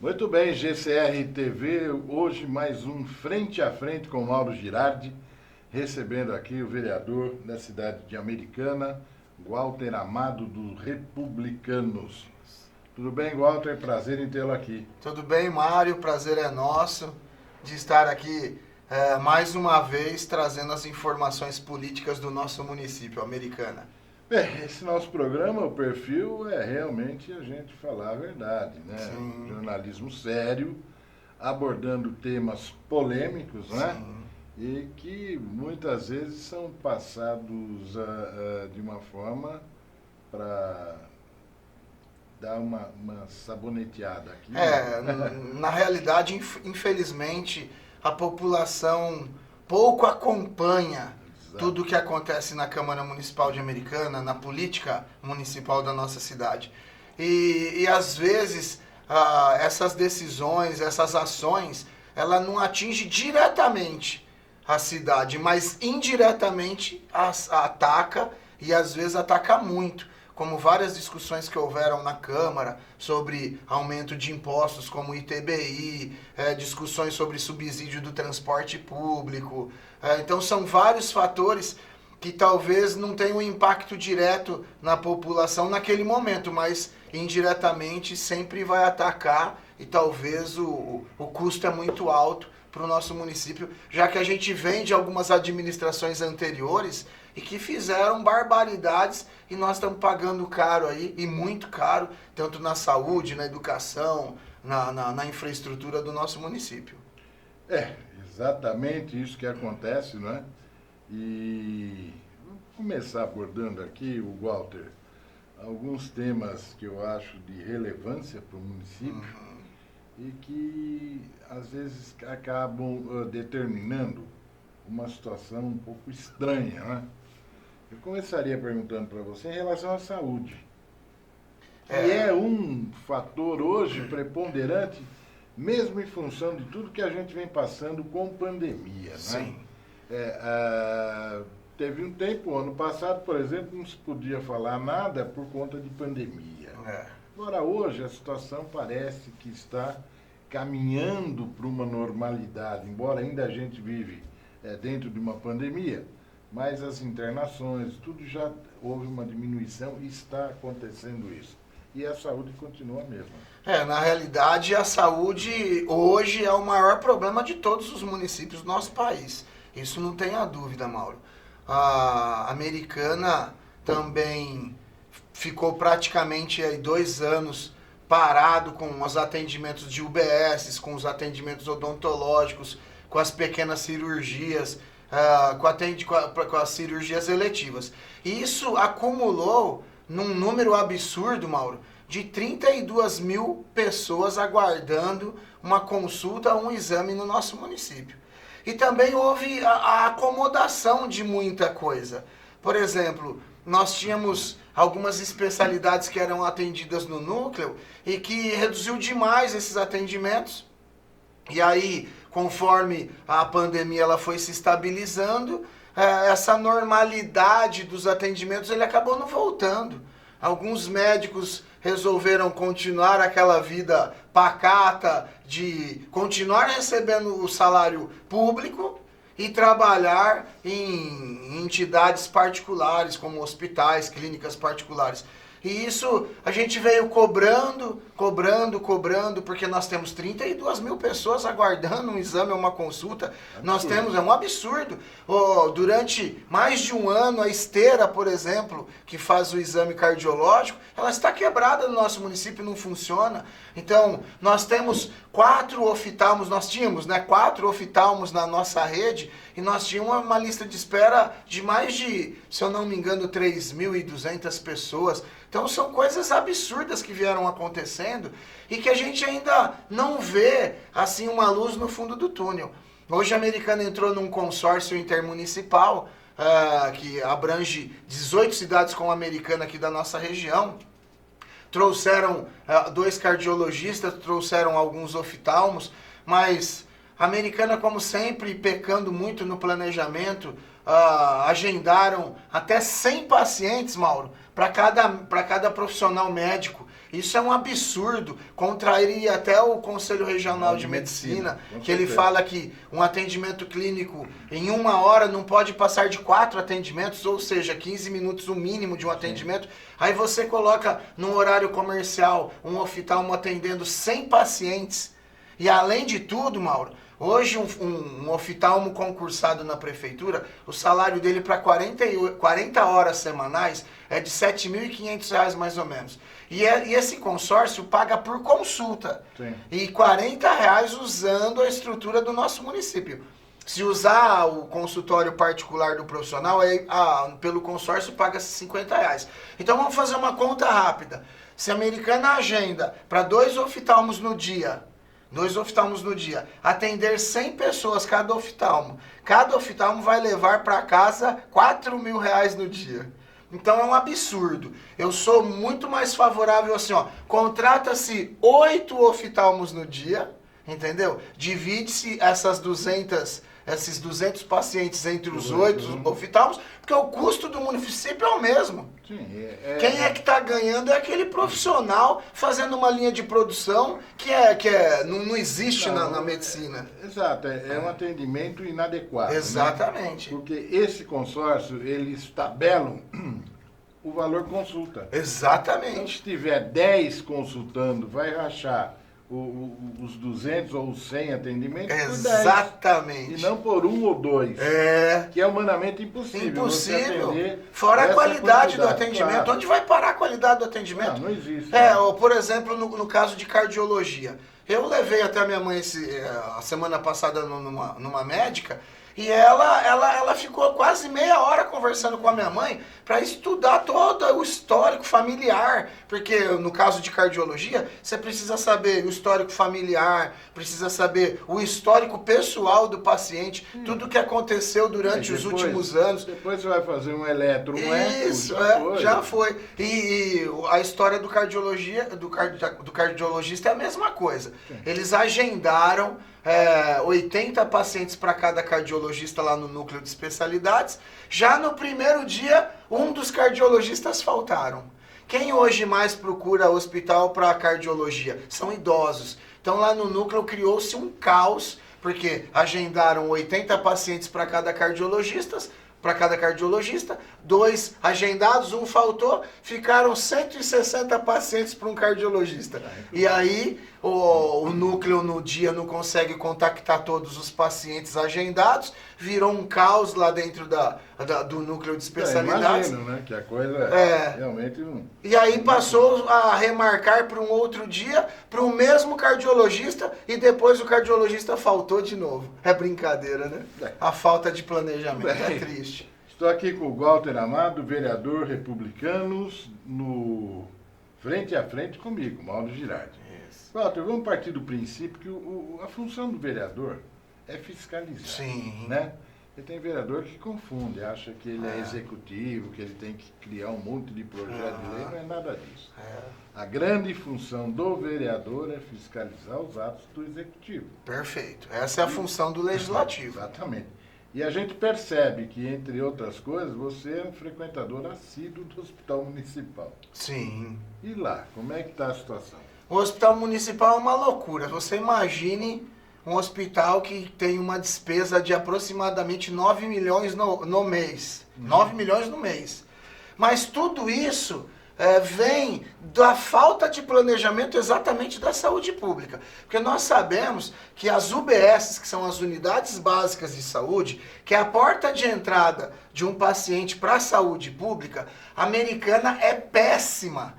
Muito bem, GCR TV, hoje mais um Frente a Frente com Mauro Girardi, recebendo aqui o vereador da cidade de Americana, Walter Amado, dos Republicanos. Tudo bem, Walter? Prazer em tê-lo aqui. Tudo bem, Mário? Prazer é nosso de estar aqui mais uma vez trazendo as informações políticas do nosso município, Americana. Bem, esse nosso programa, o perfil é realmente a gente falar a verdade, né? Sim. Jornalismo sério, abordando temas polêmicos, né? Sim. E que muitas vezes são passados de uma forma para dar uma saboneteada aqui. Na realidade, infelizmente, a população pouco acompanha Exato. tudo o que acontece na Câmara Municipal de Americana, na política municipal da nossa cidade. E às vezes, essas decisões, essas ações, ela não atinge diretamente a cidade, mas indiretamente ataca e às vezes ataca muito. Como várias discussões que houveram na Câmara sobre aumento de impostos como ITBI, discussões sobre subsídio do transporte público. Então são vários fatores que talvez não tenham impacto direto na população naquele momento, mas indiretamente sempre vai atacar e talvez o custo é muito alto para o nosso município, já que a gente vem de algumas administrações anteriores e que fizeram barbaridades e nós estamos pagando caro aí, e muito caro, tanto na saúde, na educação, na infraestrutura do nosso município. É, exatamente isso que acontece, não é? E vou começar abordando aqui, o Walter, alguns temas que eu acho de relevância para o município e que às vezes acabam determinando uma situação um pouco estranha, né? Eu começaria perguntando para você em relação à saúde. Que é um fator hoje preponderante, mesmo em função de tudo que a gente vem passando com pandemia, né? Sim. Teve um tempo, ano passado, por exemplo, não se podia falar nada por conta de pandemia. Agora, hoje, a situação parece que está caminhando para uma normalidade, embora ainda a gente vive dentro de uma pandemia, mas as internações, tudo já houve uma diminuição e está acontecendo isso. E a saúde continua a mesma. Na realidade, a saúde hoje é o maior problema de todos os municípios do nosso país. Isso não tenha dúvida, Mauro. A Americana também ficou praticamente aí 2 anos parado com os atendimentos de UBS, com os atendimentos odontológicos, com as pequenas cirurgias, com as cirurgias eletivas. E isso acumulou num número absurdo, Mauro, de 32 mil pessoas aguardando uma consulta ou um exame no nosso município. E também houve a acomodação de muita coisa. Por exemplo, nós tínhamos algumas especialidades que eram atendidas no núcleo e que reduziu demais esses atendimentos. E aí, conforme a pandemia ela foi se estabilizando, essa normalidade dos atendimentos ele acabou não voltando. Alguns médicos resolveram continuar aquela vida pacata de continuar recebendo o salário público e trabalhar em entidades particulares, como hospitais, clínicas particulares. E isso a gente veio cobrando, porque nós temos 32 mil pessoas aguardando um exame ou uma consulta. Nós temos, é um absurdo. Durante mais de um ano, a esteira, por exemplo, que faz o exame cardiológico, ela está quebrada no nosso município, não funciona. Então, nós temos 4 oftalmos, nós tínhamos, 4 oftalmos na nossa rede, e nós tínhamos uma lista de espera de mais de, se eu não me engano, 3.200 pessoas. Então são coisas absurdas que vieram acontecendo e que a gente ainda não vê assim uma luz no fundo do túnel. Hoje a Americana entrou num consórcio intermunicipal que abrange 18 cidades com a Americana aqui da nossa região. Trouxeram 2 cardiologistas, trouxeram alguns oftalmos, mas a Americana, como sempre, pecando muito no planejamento, agendaram até 100 pacientes, Mauro, para cada profissional médico. Isso é um absurdo, contrairia até o Conselho Regional de Medicina, que ele fala que um atendimento clínico em 1 hora não pode passar de 4 atendimentos, ou seja, 15 minutos o mínimo de um atendimento. Aí você coloca num horário comercial um oftalmo atendendo 100 pacientes, e além de tudo, Mauro, hoje um oftalmo concursado na prefeitura, o salário dele para 40 horas semanais é de R$ 7.500 mais ou menos. E esse consórcio paga por consulta. Sim. E R$ 40 usando a estrutura do nosso município. Se usar o consultório particular do profissional, aí, pelo consórcio paga-se R$ 50. Então vamos fazer uma conta rápida. Se a Americana agenda para 2 oftalmos no dia, atender 100 pessoas cada oftalmo vai levar para casa R$ 4.000 no dia. Então é um absurdo. Eu sou muito mais favorável assim, ó, contrata-se 8 oftalmos no dia, entendeu? Divide-se esses 200 pacientes entre os 8 oftalmos, porque o custo do município é o mesmo. Sim, Quem é que está ganhando é aquele profissional fazendo uma linha de produção que não existe na medicina. Exato, é um atendimento inadequado. Exatamente. Né? Porque esse consórcio, eles tabelam o valor consulta. Então, Exatamente. se tiver 10 consultando, vai rachar os 200 ou os 100 atendimentos por 10. Exatamente. E não por 1 ou 2. Que é humanamente impossível. Você Impossível. atender Fora a essa qualidade do quantidade, atendimento. claro. Onde vai parar a qualidade do atendimento? Não existe. Ou, por exemplo, no caso de cardiologia. Eu levei até a minha mãe a semana passada numa médica, e ela ficou quase meia hora conversando com a minha mãe para estudar todo o histórico familiar. Porque no caso de cardiologia, você precisa saber o histórico familiar, precisa saber o histórico pessoal do paciente, tudo o que aconteceu durante os últimos anos. Depois você vai fazer um eletro, Isso, já foi. E a história do cardiologista é a mesma coisa. Eles agendaram 80 pacientes para cada cardiologista lá no núcleo de especialidades. Já no primeiro dia, um dos cardiologistas faltaram. Quem hoje mais procura hospital para cardiologia? São idosos. Então lá no núcleo criou-se um caos, porque agendaram 80 pacientes para cada cardiologista, 2 agendados, um faltou, ficaram 160 pacientes para um cardiologista. E aí o núcleo no dia não consegue contactar todos os pacientes agendados, virou um caos lá dentro do núcleo de especialidades. Imagino, né? Que a coisa realmente não... E aí passou a remarcar para um outro dia, para o mesmo cardiologista, e depois o cardiologista faltou de novo. É brincadeira, né? A falta de planejamento é triste. Estou aqui com o Walter Amado, vereador republicanos, no frente a frente comigo, Mauro Girardi. Walter, vamos partir do princípio que a função do vereador é fiscalizar. Sim. Né? E tem vereador que confunde, acha que ele é executivo, que ele tem que criar um monte de projeto de lei, não é nada disso. A grande função do vereador é fiscalizar os atos do executivo. Perfeito. Essa é a função do legislativo. Exatamente. E a gente percebe que, entre outras coisas, você é um frequentador assíduo do Hospital Municipal. Sim. E lá, como é que está a situação? O Hospital Municipal é uma loucura. Você imagine um hospital que tem uma despesa de aproximadamente 9 milhões no mês. 9 milhões no mês. Mas tudo isso vem da falta de planejamento exatamente da saúde pública. Porque nós sabemos que as UBSs, que são as unidades básicas de saúde, que é a porta de entrada de um paciente para a saúde pública, a Americana é péssima,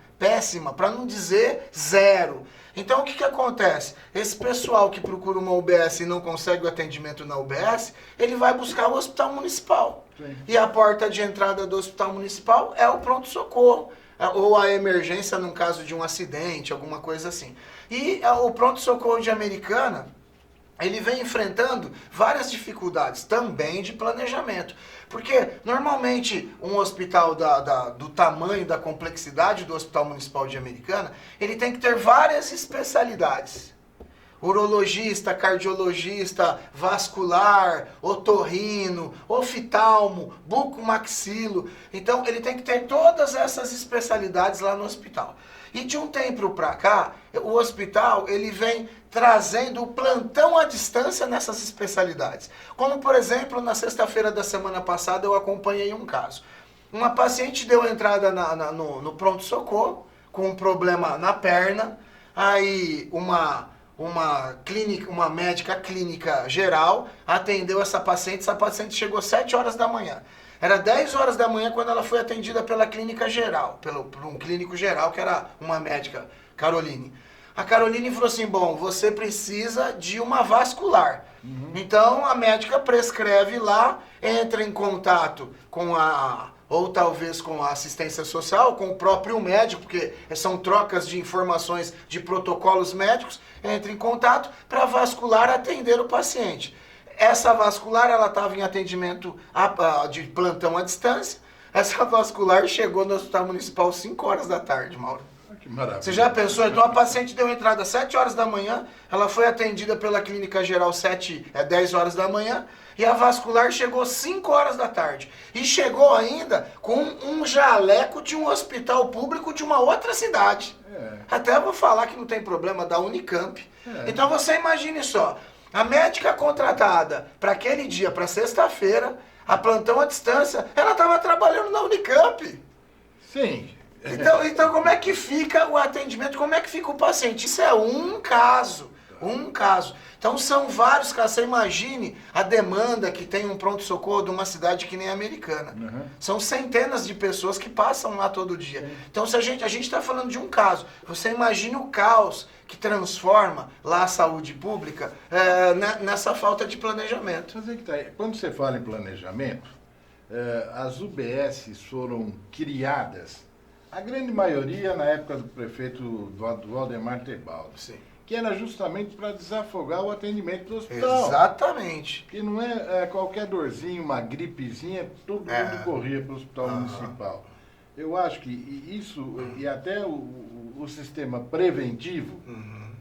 para não dizer zero. Então o que acontece? Esse pessoal que procura uma UBS e não consegue o atendimento na UBS, ele vai buscar o hospital municipal. Sim. E a porta de entrada do hospital municipal é o pronto-socorro, ou a emergência num caso de um acidente, alguma coisa assim. E o pronto-socorro de Americana, ele vem enfrentando várias dificuldades, também de planejamento. Porque, normalmente, um hospital do tamanho, da complexidade do Hospital Municipal de Americana, ele tem que ter várias especialidades. Urologista, cardiologista, vascular, otorrino, oftalmo, bucomaxilo. Então, ele tem que ter todas essas especialidades lá no hospital. E de um tempo para cá, o hospital ele vem trazendo o plantão à distância nessas especialidades. Como, por exemplo, na sexta-feira da semana passada eu acompanhei um caso. Uma paciente deu entrada no pronto-socorro com um problema na perna, aí uma médica clínica geral atendeu essa paciente chegou às 7 horas da manhã. Era 10 horas da manhã quando ela foi atendida pela clínica geral, por um clínico geral, que era uma médica, Caroline. A Caroline falou assim, bom, você precisa de uma vascular. Então a médica prescreve lá, entra em contato com ou talvez com a assistência social, com o próprio médico, porque são trocas de informações de protocolos médicos, entra em contato para vascular atender o paciente. Essa vascular, ela estava em atendimento de plantão à distância. Essa vascular chegou no Hospital Municipal às 5 horas da tarde, Mauro. Que maravilha. Você já pensou? Então a paciente deu entrada às 7 horas da manhã, ela foi atendida pela clínica geral 10 horas da manhã, e a vascular chegou às 5 horas da tarde. E chegou ainda com um jaleco de um hospital público de uma outra cidade. Até eu vou falar que não tem problema, da Unicamp. Então você imagine só, a médica contratada para aquele dia, para sexta-feira, a plantão à distância, ela estava trabalhando na Unicamp. Sim. Então como é que fica o atendimento, como é que fica o paciente? Isso é um caso. Então são vários casos. Você imagine a demanda que tem um pronto-socorro de uma cidade que nem a Americana. São centenas de pessoas que passam lá todo dia. Então se a gente está falando de um caso, você imagine o caos que transforma lá a saúde pública nessa falta de planejamento. Mas é que tá aí. Quando você fala em planejamento, as UBS foram criadas, a grande maioria na época do prefeito Waldemar Tebaldi. Sim. Que era justamente para desafogar o atendimento do hospital. Exatamente. Que não é qualquer dorzinha, uma gripezinha, todo mundo corria para o hospital municipal. Eu acho que isso, e até o sistema preventivo,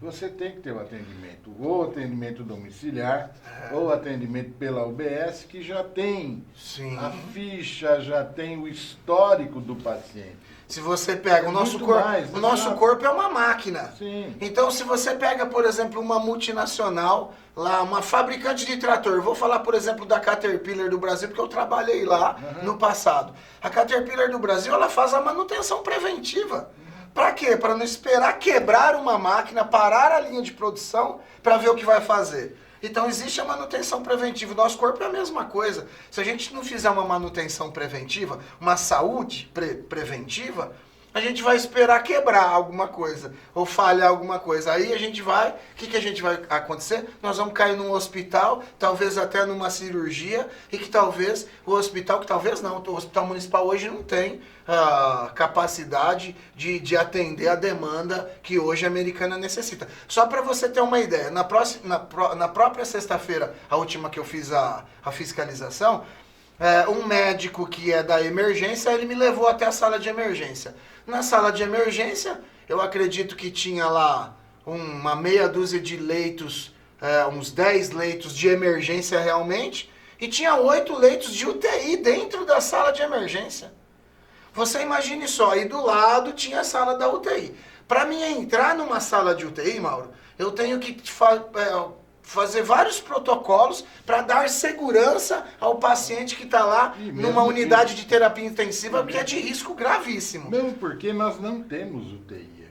você tem que ter o atendimento, ou atendimento domiciliar, ou atendimento pela UBS, que já tem a ficha, já tem o histórico do paciente. Se você pega o nosso corpo é uma máquina. Sim. Então, se você pega, por exemplo, uma multinacional, lá, uma fabricante de trator, vou falar, por exemplo, da Caterpillar do Brasil, porque eu trabalhei lá no passado. A Caterpillar do Brasil, ela faz a manutenção preventiva. Para quê? Para não esperar quebrar uma máquina, parar a linha de produção, para ver o que vai fazer. Então existe a manutenção preventiva. O nosso corpo é a mesma coisa. Se a gente não fizer uma manutenção preventiva, uma saúde preventiva, a gente vai esperar quebrar alguma coisa ou falhar alguma coisa. Aí a gente vai, o que a gente vai acontecer? Nós vamos cair num hospital, talvez até numa cirurgia, e que talvez o hospital municipal hoje não tem capacidade de atender a demanda que hoje a Americana necessita. Só para você ter uma ideia, na própria sexta-feira, a última que eu fiz a fiscalização, um médico que é da emergência, ele me levou até a sala de emergência. Na sala de emergência, eu acredito que tinha lá uma meia dúzia de leitos, uns 10 leitos de emergência realmente, e tinha 8 leitos de UTI dentro da sala de emergência. Você imagine só, aí do lado tinha a sala da UTI. Para mim entrar numa sala de UTI, Mauro, eu tenho que fazer vários protocolos para dar segurança ao paciente que está lá numa unidade de terapia intensiva, que é de risco gravíssimo. Mesmo porque nós não temos UTI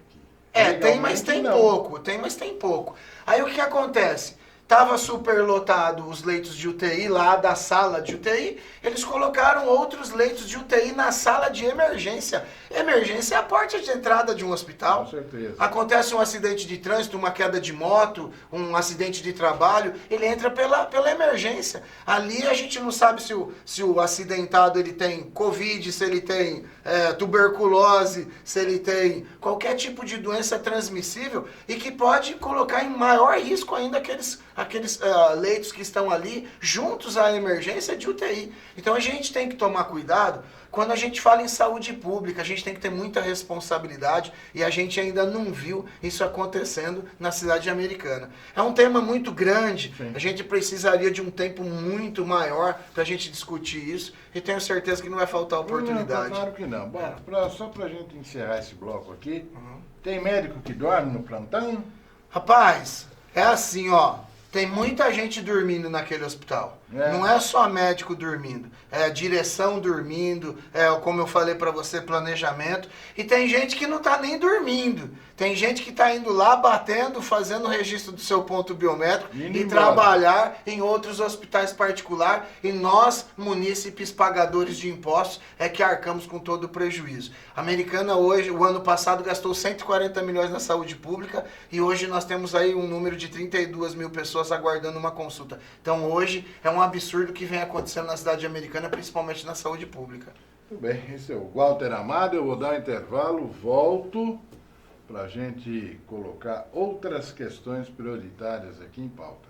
aqui. Tem, mas tem pouco. Aí o que acontece? Estava superlotado os leitos de UTI lá da sala de UTI, eles colocaram outros leitos de UTI na sala de emergência. Emergência é a porta de entrada de um hospital. Com certeza. Acontece um acidente de trânsito, uma queda de moto, um acidente de trabalho, ele entra pela emergência. Ali a gente não sabe se o acidentado ele tem Covid, se ele tem tuberculose, se ele tem qualquer tipo de doença transmissível e que pode colocar em maior risco ainda aqueles leitos que estão ali juntos à emergência de UTI. Então a gente tem que tomar cuidado. Quando a gente fala em saúde pública, a gente tem que ter muita responsabilidade e a gente ainda não viu isso acontecendo na cidade americana. É um tema muito grande, sim. A gente precisaria de um tempo muito maior para a gente discutir isso e tenho certeza que não vai faltar oportunidade. Não, claro que não. Bom, só para a gente encerrar esse bloco aqui, tem médico que dorme no plantão? Rapaz, é assim, ó. Tem muita gente dormindo naquele hospital. Não é só médico dormindo, é a direção dormindo, como eu falei para você, planejamento. E tem gente que não está nem dormindo. Tem gente que está indo lá, batendo, fazendo o registro do seu ponto biométrico e trabalhar em outros hospitais particulares. E nós, munícipes pagadores de impostos, é que arcamos com todo o prejuízo. A Americana hoje, o ano passado, gastou 140 milhões na saúde pública e hoje nós temos aí um número de 32 mil pessoas aguardando uma consulta. Então hoje é um absurdo que vem acontecendo na cidade americana, principalmente na saúde pública. Tudo bem, esse é o Walter Amado, eu vou dar um intervalo, volto para a gente colocar outras questões prioritárias aqui em pauta.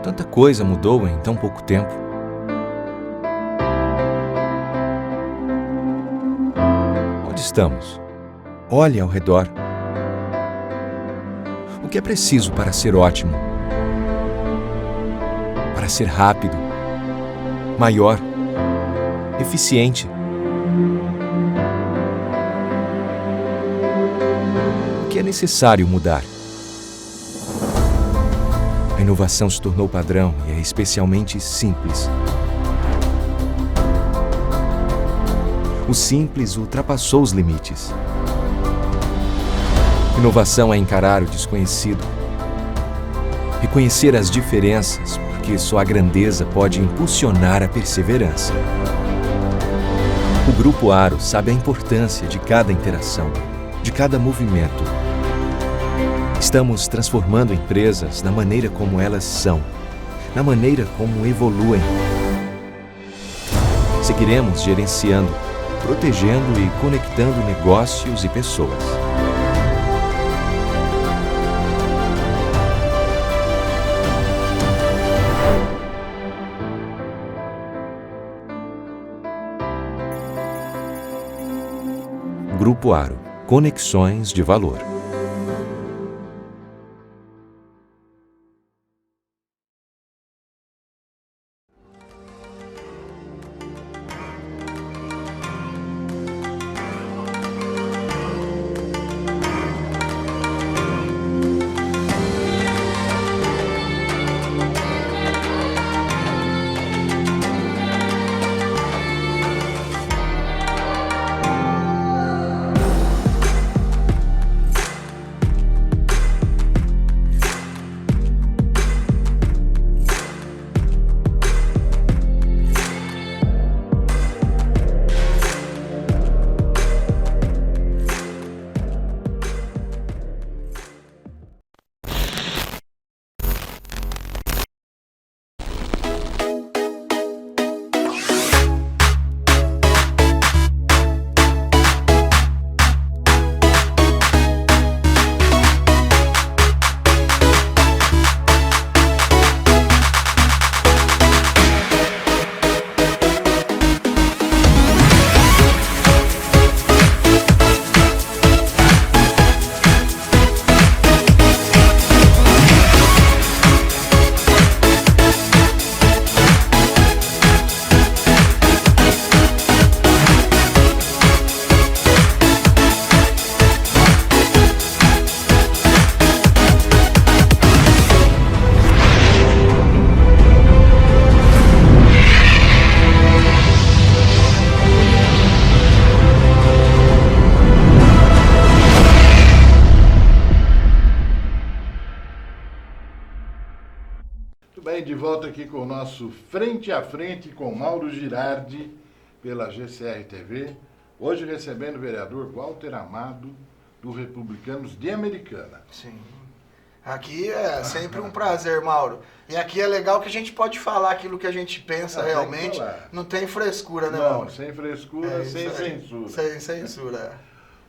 Tanta coisa mudou em tão pouco tempo. Onde estamos? Olhe ao redor. O que é preciso para ser ótimo? Para ser rápido, maior, eficiente? O que é necessário mudar? A inovação se tornou padrão e é especialmente simples. O simples ultrapassou os limites. Inovação é encarar o desconhecido, reconhecer as diferenças, porque só a grandeza pode impulsionar a perseverança. O Grupo Aro sabe a importância de cada interação, de cada movimento. Estamos transformando empresas na maneira como elas são, na maneira como evoluem. Seguiremos gerenciando, protegendo e conectando negócios e pessoas. Grupo Aro. Conexões de valor. bem, de volta aqui com o nosso Frente a Frente com Mauro Girardi, pela GCR TV. Hoje recebendo o vereador Walter Amado, do Republicanos de Americana. Sim. Aqui é sempre um prazer, Mauro. E aqui é legal que a gente pode falar aquilo que a gente pensa realmente. Não tem frescura, né, Mauro? Não, sem frescura, sem censura. Sem censura.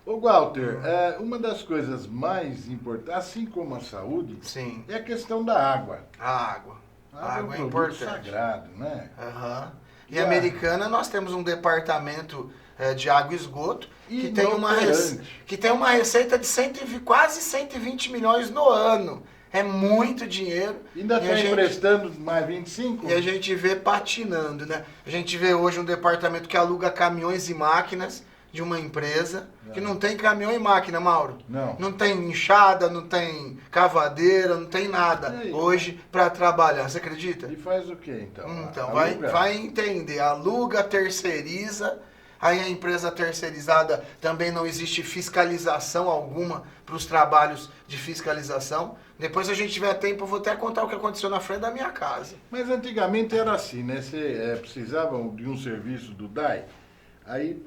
Ô, Walter, uma das coisas mais importantes, assim como a saúde, Sim. é a questão da água. A água. A água é um importante. sagrado, né? Uhum. E a Americana, nós temos um departamento de água e esgoto que tem uma receita de quase 120 milhões no ano. É muito dinheiro. Ainda está emprestando mais 25? E a gente vê patinando, né? A gente vê hoje um departamento que aluga caminhões e máquinas de uma empresa que não tem caminhão e máquina, Mauro. Não. Não tem enxada, não tem cavadeira, não tem nada hoje para trabalhar. Você acredita? E faz o quê, então? Então, vai entender. Aluga, terceiriza. Aí a empresa terceirizada também não existe fiscalização alguma para os trabalhos de fiscalização. Depois, se a gente tiver tempo, eu vou até contar o que aconteceu na frente da minha casa. Mas antigamente era assim, né? Você precisava de um serviço do DAI, aí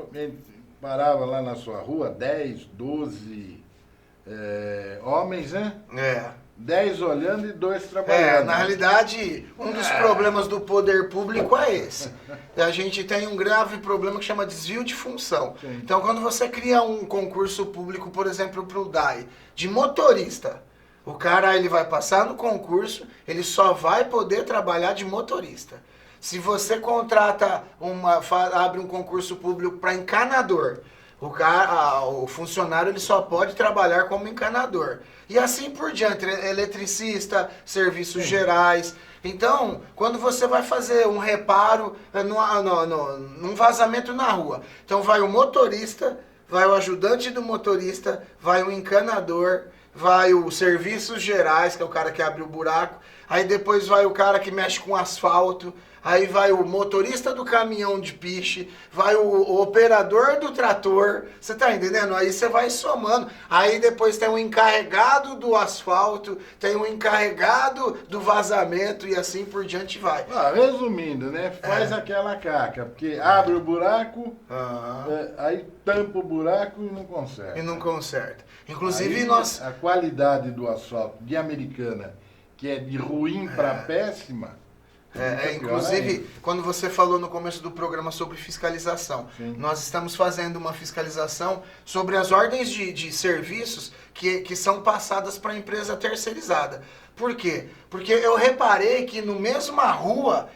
parava lá na sua rua 10, 12 homens, né? 10 olhando e 2 trabalhando. Na realidade, um dos problemas do poder público é esse. A gente tem um grave problema que chama desvio de função. Sim. Então, quando você cria um concurso público, por exemplo, para o DAI, de motorista, o cara ele vai passar no concurso, ele só vai poder trabalhar de motorista. Se você contrata, abre um concurso público para encanador, o funcionário ele só pode trabalhar como encanador. E assim por diante, eletricista, serviços gerais. Então, quando você vai fazer um reparo num vazamento na rua, então vai o motorista, vai o ajudante do motorista, vai o encanador, vai o serviços gerais, que é o cara que abre o buraco, aí depois vai o cara que mexe com asfalto, aí vai o motorista do caminhão de piche, vai o operador do trator, você tá entendendo? Aí você vai somando, aí depois tem o encarregado do asfalto, tem o encarregado do vazamento e assim por diante vai. Resumindo, né? Faz aquela caca, porque abre o buraco, aí tampa o buraco e não conserta. E não conserta. Inclusive aí, a qualidade do asfalto de Americana, que é de ruim para péssima. Inclusive, quando você falou no começo do programa sobre fiscalização, nós estamos fazendo uma fiscalização sobre as ordens de serviços que são passadas para a empresa terceirizada. Por quê? Porque eu reparei que no mesma rua,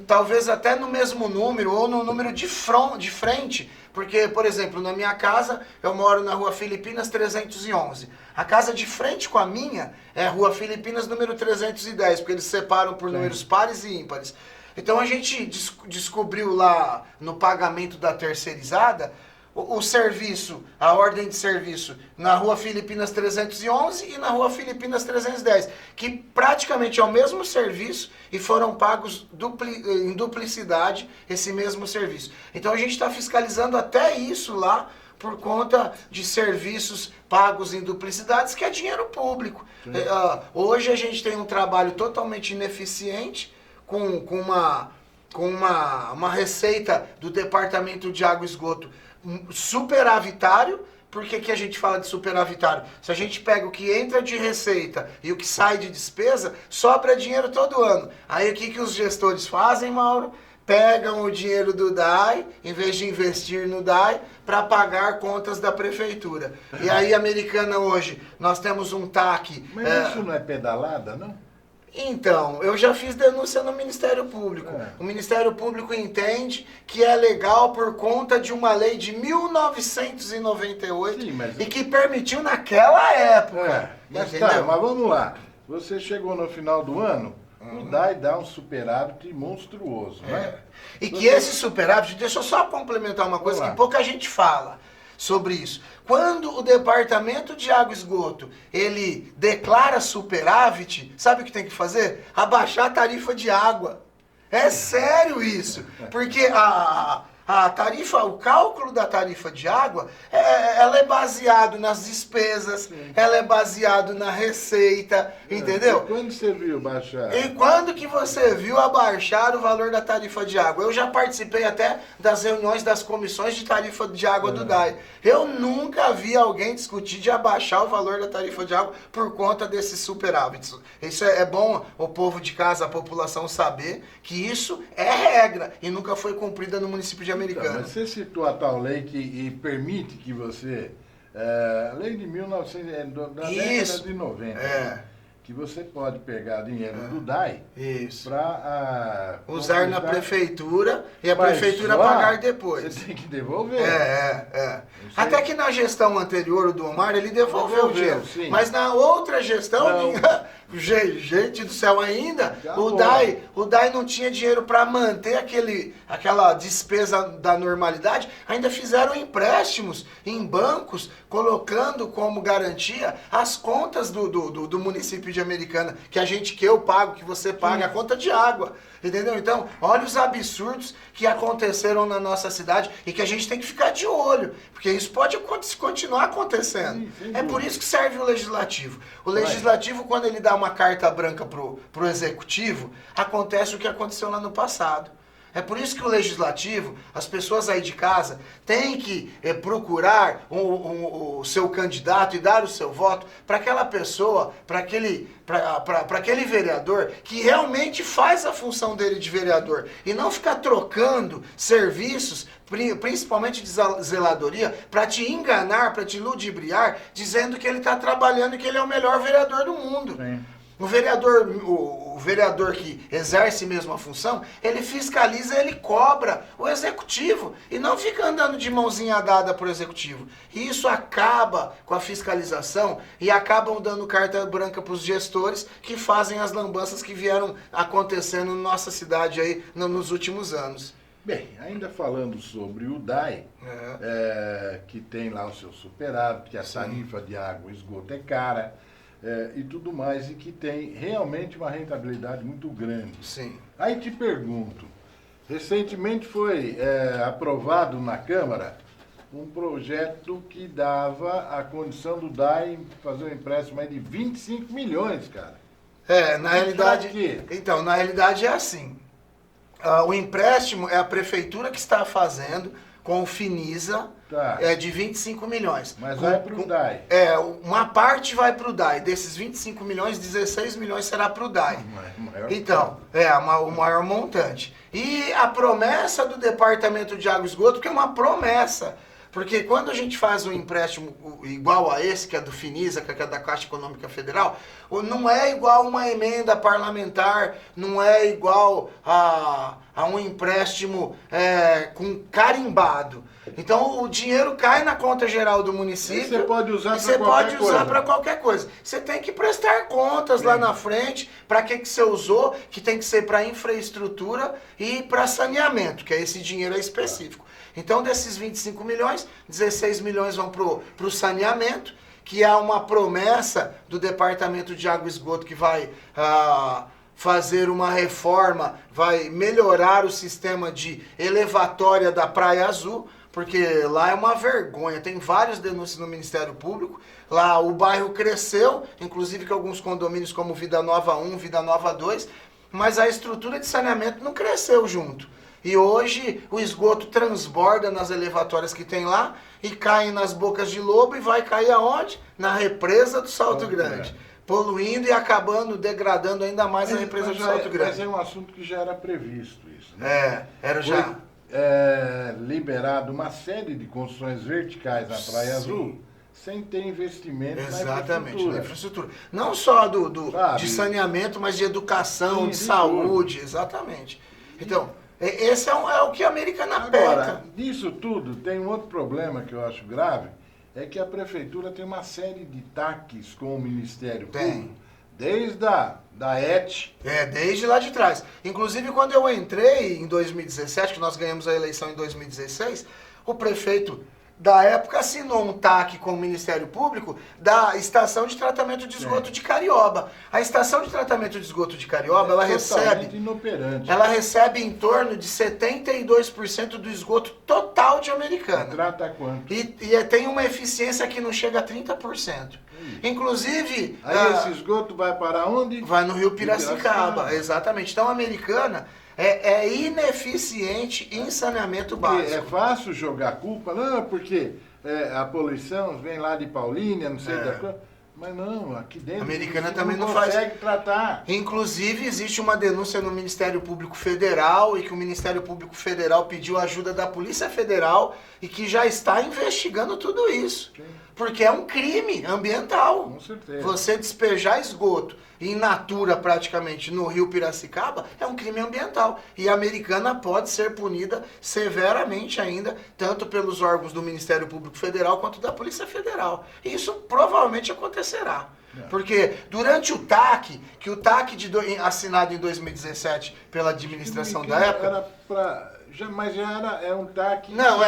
talvez até no mesmo número ou no número de frente, porque, por exemplo, na minha casa, eu moro na rua Filipinas 311. A casa de frente com a minha é rua Filipinas número 310, porque eles separam por números pares e ímpares. Então a gente descobriu lá no pagamento da terceirizada o serviço, a ordem de serviço na rua Filipinas 311 e na rua Filipinas 310, que praticamente é o mesmo serviço e foram pagos em duplicidade esse mesmo serviço. Então a gente está fiscalizando até isso lá por conta de serviços pagos em duplicidades, que é dinheiro público. Hoje a gente tem um trabalho totalmente ineficiente com uma receita do Departamento de Água e Esgoto superavitário. Por que a gente fala de superavitário? Se a gente pega o que entra de receita e o que sai de despesa, sobra dinheiro todo ano. Aí o que os gestores fazem, Mauro? Pegam o dinheiro do DAI, em vez de investir no DAI, para pagar contas da prefeitura. E aí, Americana, hoje, nós temos um TAC... Mas isso não é pedalada, não? Então, eu já fiz denúncia no Ministério Público. O Ministério Público entende que é legal por conta de uma lei de 1998 e que permitiu naquela época. Mas vamos lá. Você chegou no final do ano, o DAI dá um superávit monstruoso, né? E que esse superávit, deixa eu só complementar uma coisa que pouca gente fala sobre isso. Quando o Departamento de Água e Esgoto, ele declara superávit, sabe o que tem que fazer? Abaixar a tarifa de água. É sério isso. Porque a a tarifa, o cálculo da tarifa de água, ela é baseado nas despesas, ela é baseado na receita, entendeu? E quando você viu baixar? E quando que você viu abaixar o valor da tarifa de água? Eu já participei até das reuniões das comissões de tarifa de água do DAI. Eu nunca vi alguém discutir de abaixar o valor da tarifa de água por conta desses superávites. Isso é bom o povo de casa, a população saber que isso é regra e nunca foi cumprida no município de Americana. Então, mas você citou a tal lei que permite que você... lei de 1900, da década de 90. Que você pode pegar dinheiro do DAI para usar na prefeitura e a prefeitura pagar depois. Você tem que devolver. Até que na gestão anterior, o do Omar, ele devolveu o dinheiro. Sim. Mas na outra gestão, gente do céu, ainda, o DAI não tinha dinheiro para manter aquela despesa da normalidade, ainda fizeram empréstimos em bancos, colocando como garantia as contas do município de Americana, que eu pago, que você paga, a conta de água. Entendeu? Então, olha os absurdos que aconteceram na nossa cidade e que a gente tem que ficar de olho, porque isso pode continuar acontecendo. É por isso que serve o legislativo. O legislativo, quando ele dá uma carta branca pro executivo, acontece o que aconteceu lá no passado. É por isso que o legislativo, as pessoas aí de casa, têm que procurar o seu candidato e dar o seu voto para aquela pessoa, para aquele vereador que realmente faz a função dele de vereador e não ficar trocando serviços, principalmente de zeladoria, para te enganar, para te ludibriar, dizendo que ele está trabalhando e que ele é o melhor vereador do mundo. Sim. O vereador que exerce mesmo a função, ele fiscaliza, ele cobra o executivo e não fica andando de mãozinha dada pro executivo. E isso acaba com a fiscalização e acabam dando carta branca para os gestores que fazem as lambanças que vieram acontecendo na nossa cidade aí nos últimos anos. Bem, ainda falando sobre o DAI, que tem lá o seu superávit, que a tarifa de água e esgoto é cara, e tudo mais, e que tem realmente uma rentabilidade muito grande. Sim. Aí te pergunto, recentemente foi aprovado na Câmara um projeto que dava a condição do DAI fazer um empréstimo aí de 25 milhões, cara. Na realidade... Então, na realidade é assim. O empréstimo é a prefeitura que está fazendo com o Finisa, de 25 milhões. Mas vai para o DAI. Uma parte vai para o DAI. Desses 25 milhões, 16 milhões será para o DAI. Então, o maior montante. E a promessa do Departamento de Água e Esgoto, que é uma promessa. Porque quando a gente faz um empréstimo igual a esse, que é do Finisa, que é da Caixa Econômica Federal, não é igual uma emenda parlamentar, não é igual a um empréstimo com carimbado. Então o dinheiro cai na conta geral do município. E você pode usar para qualquer coisa. Você tem que prestar contas lá na frente para que você usou, que tem que ser para infraestrutura e para saneamento, que esse dinheiro é específico. Então, desses 25 milhões, 16 milhões vão para o saneamento, que é uma promessa do Departamento de Água e Esgoto que vai fazer uma reforma, vai melhorar o sistema de elevatória da Praia Azul, porque lá é uma vergonha, tem várias denúncias no Ministério Público, lá o bairro cresceu, inclusive com alguns condomínios como Vida Nova 1, Vida Nova 2, mas a estrutura de saneamento não cresceu junto. E hoje o esgoto transborda nas elevatórias que tem lá e cai nas bocas de lobo e vai cair aonde? Na represa do Salto Grande. Poluindo e acabando, degradando ainda mais a represa do Salto Grande. Mas é um assunto que já era previsto isso, né? Já. Liberado uma série de construções verticais na Praia Azul sem ter investimento na infraestrutura. Não só de saneamento, mas de educação, de saúde, exatamente. Então... Esse é o que a Americana peca. Agora, disso tudo, tem um outro problema que eu acho grave, é que a prefeitura tem uma série de taques com o Ministério Público, desde da ET. Desde lá de trás. Inclusive, quando eu entrei em 2017, que nós ganhamos a eleição em 2016, o prefeito da época, assinou um TAC com o Ministério Público da Estação de Tratamento de Esgoto de Carioba. A Estação de Tratamento de Esgoto de Carioba, ela recebe em torno de 72% do esgoto total de Americana. Trata quanto? E tem uma eficiência que não chega a 30%. Inclusive... Aí esse esgoto vai para onde? Vai no Rio Piracicaba, exatamente. Então, a Americana é ineficiente em saneamento básico. É fácil jogar culpa, não, porque a poluição vem lá de Paulínia, não sei da coisa. Mas não, aqui dentro... A Americana você também não consegue tratar. Inclusive, existe uma denúncia no Ministério Público Federal e que o Ministério Público Federal pediu ajuda da Polícia Federal e que já está investigando tudo isso. Sim. Porque é um crime ambiental. Com certeza. Você despejar esgoto in natura praticamente no Rio Piracicaba é um crime ambiental. E a Americana pode ser punida severamente ainda, tanto pelos órgãos do Ministério Público Federal quanto da Polícia Federal. E isso provavelmente acontecerá. Porque durante o TAC, assinado em 2017 pela administração da época... Era pra... Mas já era um TAC... Não,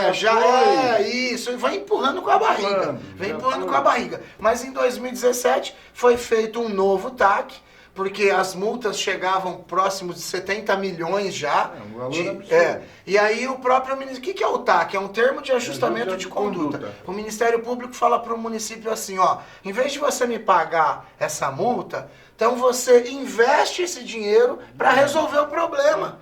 isso, vai empurrando com a barriga. Com a barriga. Mas em 2017 foi feito um novo TAC, porque as multas chegavam próximos de 70 milhões já. Um valor absurdo. E aí o próprio Ministério... O que é o TAC? É um termo de ajustamento de conduta. O Ministério Público fala para o município assim, ó, em vez de você me pagar essa multa, então você investe esse dinheiro para resolver o problema.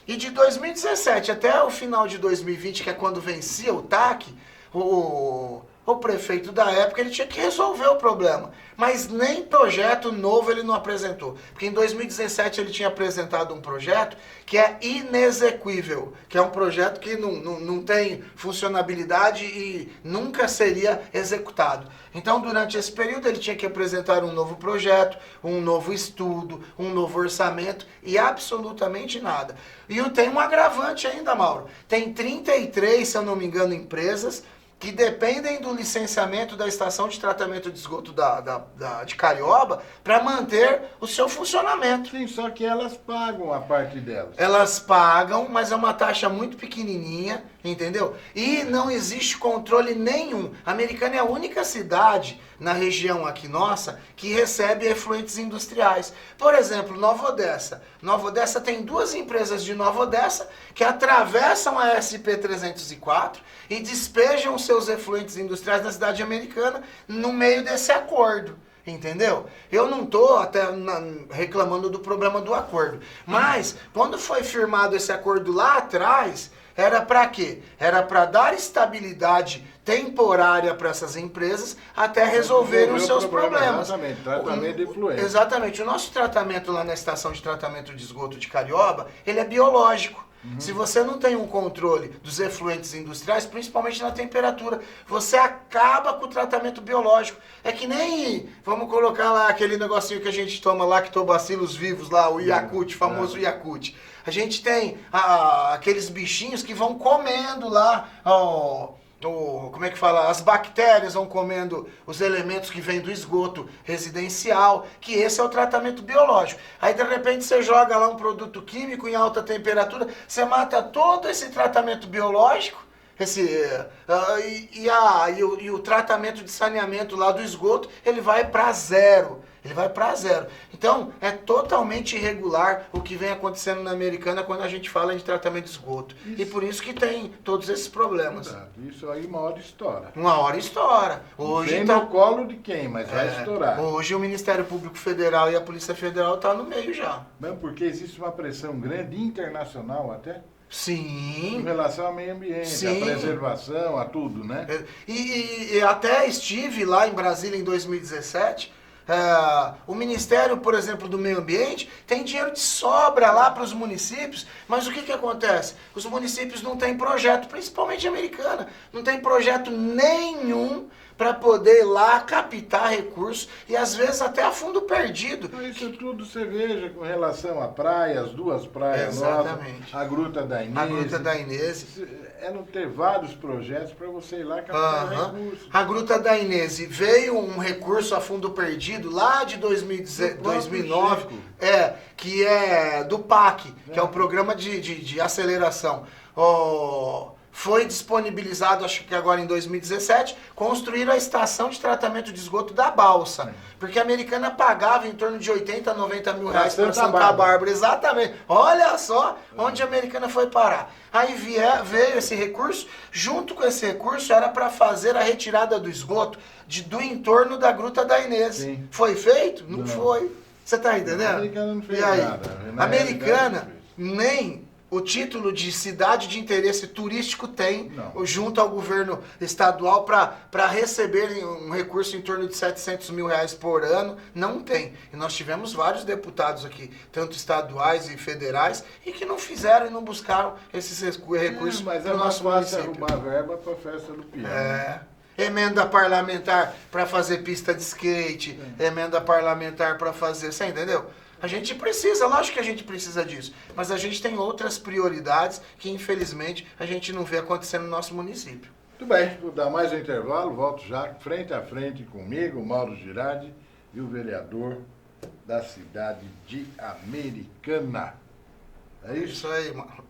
E de 2017 até o final de 2020, que é quando vencia o TAC, o prefeito da época ele tinha que resolver o problema. Mas nem projeto novo ele não apresentou. Porque em 2017 ele tinha apresentado um projeto que é inexequível, que é um projeto que não tem funcionabilidade e nunca seria executado. Então, durante esse período, ele tinha que apresentar um novo projeto, um novo estudo, um novo orçamento e absolutamente nada. E tem um agravante ainda, Mauro. Tem 33, se eu não me engano, empresas que dependem do licenciamento da estação de tratamento de esgoto de Carioba para manter o seu funcionamento. Sim, só que elas pagam a parte delas. Elas pagam, mas é uma taxa muito pequenininha, entendeu? E não existe controle nenhum. A Americana é a única cidade na região aqui nossa que recebe efluentes industriais. Por exemplo, Nova Odessa. Nova Odessa tem duas empresas de Nova Odessa que atravessam a SP-304 e despejam seus efluentes industriais na cidade americana no meio desse acordo. Entendeu? Eu não estou até reclamando do problema do acordo. Mas, quando foi firmado esse acordo lá atrás, era para quê? Era para dar estabilidade temporária para essas empresas até resolverem os seus problemas. Exatamente, tratamento de efluente. Exatamente. O nosso tratamento lá na estação de tratamento de esgoto de Carioba, ele é biológico. Se você não tem um controle dos efluentes industriais, principalmente na temperatura, você acaba com o tratamento biológico. É que nem, vamos colocar lá aquele negocinho que a gente toma, lactobacilos vivos lá, o Yakult, famoso Yakult. A gente tem aqueles bichinhos que vão comendo lá, como é que fala? As bactérias vão comendo os elementos que vêm do esgoto residencial, que esse é o tratamento biológico. Aí de repente você joga lá um produto químico em alta temperatura, você mata todo esse tratamento biológico, e o tratamento de saneamento lá do esgoto, ele vai para zero. Ele vai para zero. Então, é totalmente irregular o que vem acontecendo na Americana quando a gente fala de tratamento de esgoto. Isso. E por isso que tem todos esses problemas. Verdade. Isso aí uma hora estoura. Uma hora estoura. Hoje vem no colo de quem, mas vai estourar. Hoje o Ministério Público Federal e a Polícia Federal estão no meio já. Mesmo porque existe uma pressão grande, internacional até. Sim. Em relação ao meio ambiente, Sim. à preservação, a tudo, né? E até estive lá em Brasília em 2017... o Ministério, por exemplo, do Meio Ambiente tem dinheiro de sobra lá para os municípios, mas o que acontece? Os municípios não têm projeto, principalmente a Americana, não tem projeto nenhum para poder ir lá captar recursos e às vezes até a fundo perdido. Então, isso tudo você veja com relação à praia, as duas praias Exatamente. Nossas, a Gruta da Inês. A Gruta da Inês. É não ter vários projetos para você ir lá captar recursos. A Gruta da Inês veio um recurso a fundo perdido lá de 2009, que é do PAC, que é o Programa de Aceleração. foi disponibilizado, acho que agora em 2017, construir a estação de tratamento de esgoto da Balsa. Porque a Americana pagava em torno de 80 a 90 mil reais para Santa Bárbara. Exatamente. Olha só onde a Americana foi parar. Aí veio esse recurso, junto com esse recurso era para fazer a retirada do esgoto do entorno da Gruta da Inês. Sim. Foi feito? Não foi. Você tá entendendo? A Americana não fez e aí? Nada. A Americana nem o título de cidade de interesse turístico tem, junto ao governo estadual, para receber um recurso em torno de 700 mil reais por ano, não tem. E nós tivemos vários deputados aqui, tanto estaduais e federais, e que não fizeram e não buscaram esses recursos para o nosso município. Mas é arrumar verba para a festa do peão. Emenda parlamentar para fazer pista de skate, emenda parlamentar para fazer, você entendeu? A gente precisa, lógico que a gente precisa disso, mas a gente tem outras prioridades que infelizmente a gente não vê acontecendo no nosso município. Muito bem, vou dar mais um intervalo, volto já frente a frente comigo, Mauro Girardi e o vereador da cidade de Americana. É isso? Isso aí, mano.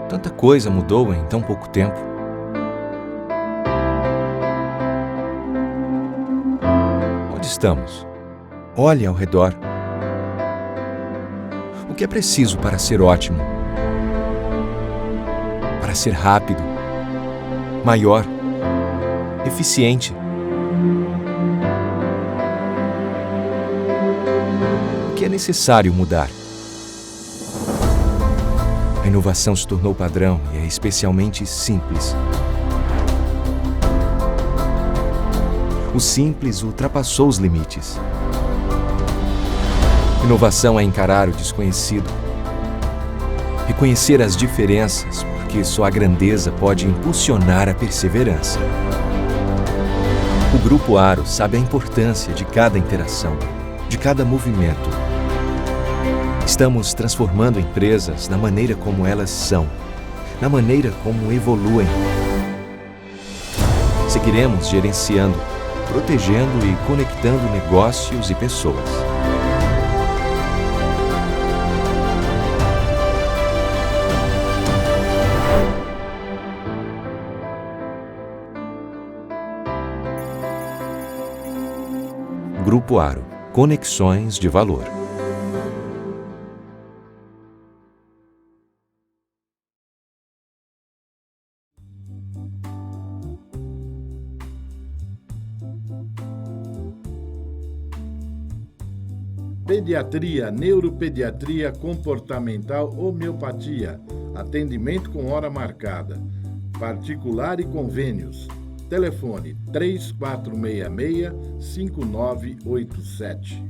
Tanta coisa mudou em tão pouco tempo. Onde estamos? Olhe ao redor. O que é preciso para ser ótimo? Para ser rápido, maior, eficiente? O que é necessário mudar? A inovação se tornou padrão e é especialmente simples. O simples ultrapassou os limites. Inovação é encarar o desconhecido, reconhecer as diferenças, porque só a grandeza pode impulsionar a perseverança. O Grupo Aro sabe a importância de cada interação, de cada movimento. Estamos transformando empresas na maneira como elas são, na maneira como evoluem. Seguiremos gerenciando, protegendo e conectando negócios e pessoas. Grupo Aro, conexões de valor. Pediatria, neuropediatria comportamental, homeopatia, atendimento com hora marcada, particular e convênios. Telefone 3466-5987.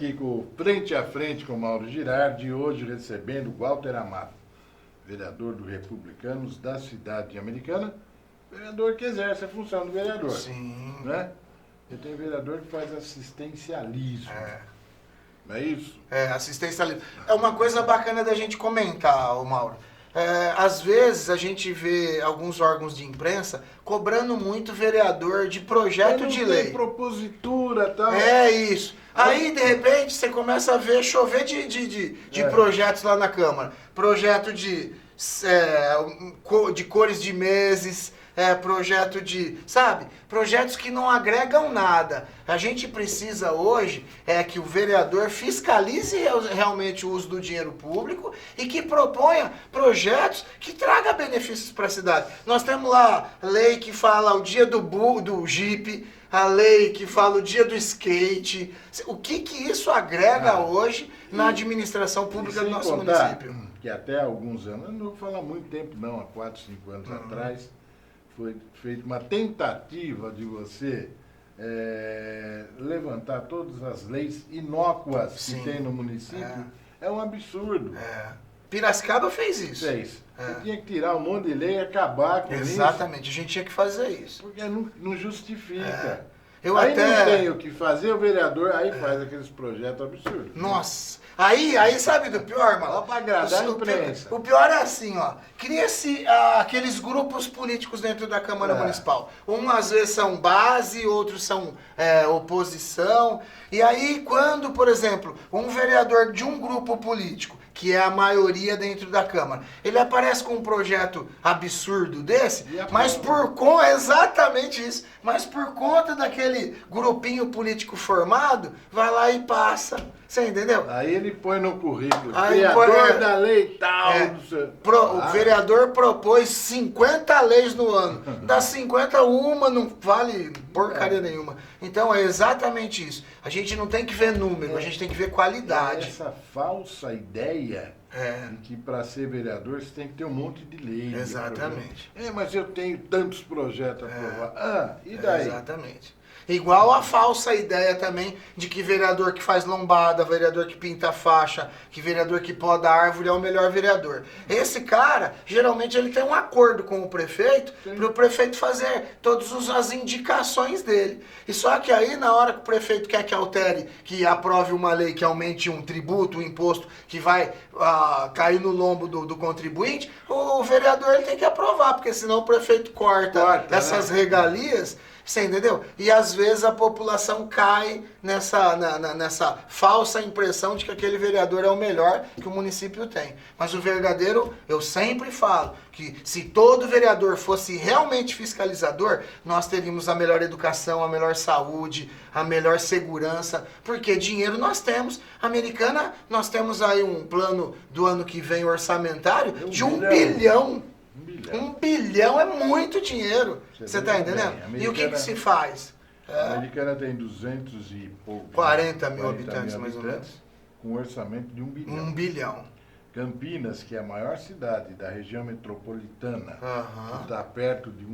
aqui frente a frente com o Mauro Girardi, hoje recebendo Walter Amado, vereador do Republicanos da cidade Americana, vereador que exerce a função do vereador. Sim. Né? E tem vereador que faz assistencialismo. Não é isso? Assistencialismo. É uma coisa bacana da gente comentar, ô Mauro. Às vezes a gente vê alguns órgãos de imprensa cobrando muito vereador de projeto de lei. Propositura e tal. É isso. Aí, de repente, você começa a ver chover de projetos lá na Câmara. Projeto de cores de meses, projeto de... Sabe? Projetos que não agregam nada. A gente precisa hoje que o vereador fiscalize realmente o uso do dinheiro público e que proponha projetos que tragam benefícios para a cidade. Nós temos lá lei que fala o dia do Jeep, a lei que fala o dia do skate. O que isso agrega hoje na administração pública do nosso município? Que até alguns anos, não vou falar muito tempo não, há 4, 5 anos atrás, foi feita uma tentativa de você levantar todas as leis inócuas que tem no município. É um absurdo. Piracicaba fez isso. Você tinha que tirar um monte de lei e acabar com isso. Exatamente, a gente tinha que fazer isso. Porque não justifica. Eu aí até... não tem o que fazer, o vereador aí faz aqueles projetos absurdos. Nossa, aí sabe do pior, mano? Só pra agradar a imprensa. O pior é assim, ó, cria-se aqueles grupos políticos dentro da Câmara Municipal. Às vezes são base, outros são oposição. E aí quando, por exemplo, um vereador de um grupo político, que é a maioria dentro da Câmara, ele aparece com um projeto absurdo desse, mas exatamente isso, mas por conta daquele grupinho político formado, vai lá e passa. Você entendeu? Aí ele põe no currículo, Aí criador da lei tal. O vereador propôs 50 leis no ano. Das 50, uma não vale porcaria nenhuma. Então é exatamente isso. A gente não tem que ver número, a gente tem que ver qualidade. Essa falsa ideia de que para ser vereador você tem que ter um monte de lei. Exatamente. Mas eu tenho tantos projetos a aprovar. E daí? Exatamente. Igual a falsa ideia também de que vereador que faz lombada, vereador que pinta faixa, que vereador que poda árvore é o melhor vereador. Esse cara, geralmente ele tem um acordo com o prefeito para o prefeito fazer todas as indicações dele. E só que aí, na hora que o prefeito quer que altere, que aprove uma lei que aumente um tributo, um imposto que vai cair no lombo do contribuinte, o vereador ele tem que aprovar, porque senão o prefeito corta essas regalias. Você entendeu? E às vezes a população cai nessa falsa impressão de que aquele vereador é o melhor que o município tem. Mas o verdadeiro, eu sempre falo, que se todo vereador fosse realmente fiscalizador, nós teríamos a melhor educação, a melhor saúde, a melhor segurança, porque dinheiro nós temos. Americana, nós temos aí um plano do ano que vem orçamentário de 1 bilhão. 1 bilhão é muito dinheiro. Você tá entendendo? E o que se faz? A Americana tem 200 e pouco. 40 mil habitantes, mais ou menos. Com um orçamento de 1 bilhão. 1 bilhão. Campinas, que é a maior cidade da região metropolitana, que está perto de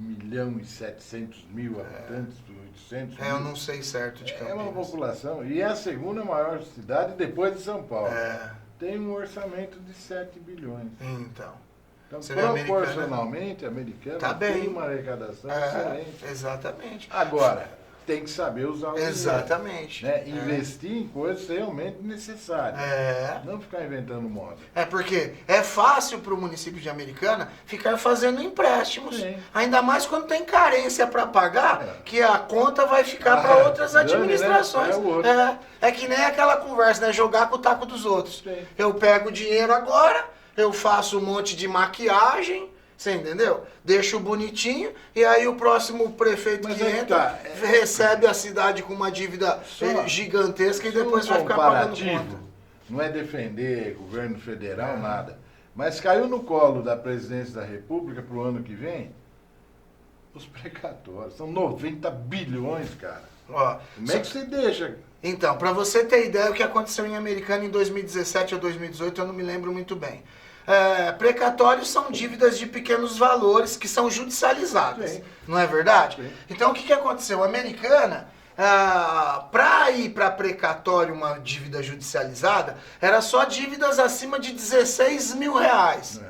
1.700.000 habitantes, 800 mil. Eu não sei certo de Campinas. É uma população, e é a segunda maior cidade depois de São Paulo. Tem um orçamento de 7 bilhões. Então, proporcionalmente, a Americana tem uma arrecadação excelente. Exatamente. Agora, tem que saber usar o dinheiro. Exatamente. Né? Investir em coisas realmente necessárias. Não ficar inventando moda. Porque é fácil para o município de Americana ficar fazendo empréstimos. Sim. Ainda mais quando tem carência para pagar, que a conta vai ficar para outras administrações. É que nem aquela conversa, né? Jogar com o taco dos outros. Sim. Eu pego o dinheiro agora, eu faço um monte de maquiagem, você entendeu? Deixo bonitinho, e aí o próximo prefeito que entra recebe a cidade com uma dívida gigantesca e depois vai ficar pagando conta. Não é defender governo federal, nada. Mas caiu no colo da presidência da República para o ano que vem os precatórios. São 90 bilhões, cara. Como é que você deixa? Então, para você ter ideia, o que aconteceu em Americana em 2017 ou 2018, eu não me lembro muito bem. Precatórios são dívidas de pequenos valores que são judicializadas. Sim. Não é verdade? Sim. Então o que aconteceu? A Americana para ir para precatório uma dívida judicializada, era só dívidas acima de 16 mil reais.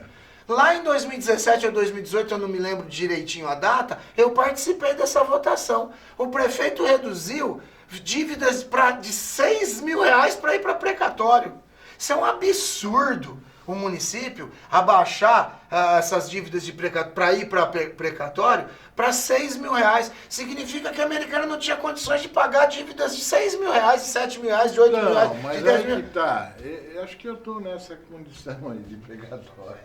Lá em 2017 ou 2018, eu não me lembro direitinho a data, eu participei dessa votação. O prefeito reduziu dívidas de 6 mil reais para ir para precatório. Isso é um absurdo. O município abaixar essas dívidas de para ir para precatório para 6 mil reais. Significa que a Americana não tinha condições de pagar dívidas de 6 mil reais, de 7 mil reais, de 8 mil reais. Não, mas de 10 aí mil. que tá. Eu acho que eu tô nessa condição aí de precatório.